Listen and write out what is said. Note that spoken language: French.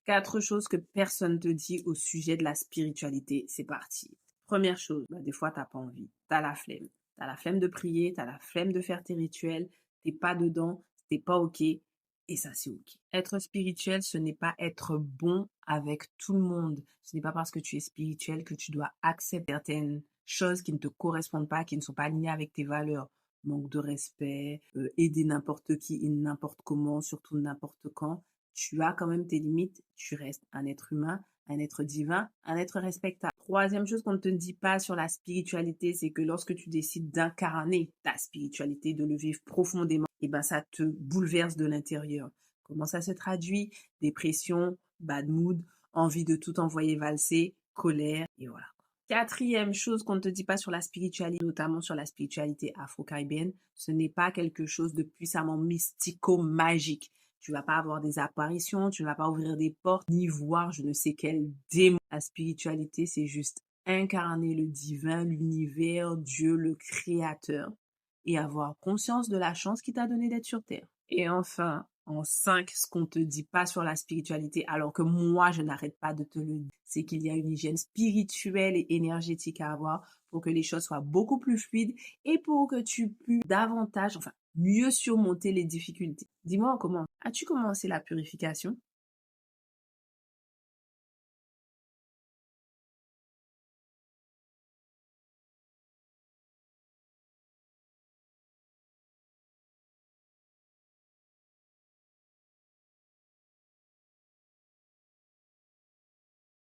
4 choses que personne te dit au sujet de la spiritualité. C'est parti. Première chose, des fois, t'as pas envie. T'as la flemme. T'as la flemme de prier, t'as la flemme de faire tes rituels, t'es pas dedans, t'es pas OK. Et ça, c'est OK. Être spirituel, ce n'est pas être bon avec tout le monde. Ce n'est pas parce que tu es spirituel que tu dois accepter certaines choses qui ne te correspondent pas, qui ne sont pas alignées avec tes valeurs. Manque de respect, aider n'importe qui et n'importe comment, surtout n'importe quand. Tu as quand même tes limites, tu restes un être humain, un être divin, un être respectable. Troisième chose qu'on ne te dit pas sur la spiritualité, c'est que lorsque tu décides d'incarner ta spiritualité, de le vivre profondément, et ben ça te bouleverse de l'intérieur. Comment ça se traduit? Dépression, bad mood, envie de tout envoyer valser, colère, et voilà. Quatrième chose qu'on ne te dit pas sur la spiritualité, notamment sur la spiritualité afro-caribéenne, ce n'est pas quelque chose de puissamment mystico-magique. Tu vas pas avoir des apparitions, tu ne vas pas ouvrir des portes, ni voir je ne sais quel démon. La spiritualité, c'est juste incarner le divin, l'univers, Dieu, le créateur, et avoir conscience de la chance qu'il t'a donnée d'être sur Terre. Et enfin, en 5, ce qu'on te dit pas sur la spiritualité, alors que moi, je n'arrête pas de te le dire, c'est qu'il y a une hygiène spirituelle et énergétique à avoir pour que les choses soient beaucoup plus fluides et pour que tu puisses davantage, enfin, mieux surmonter les difficultés. Dis-moi comment. As-tu commencé la purification?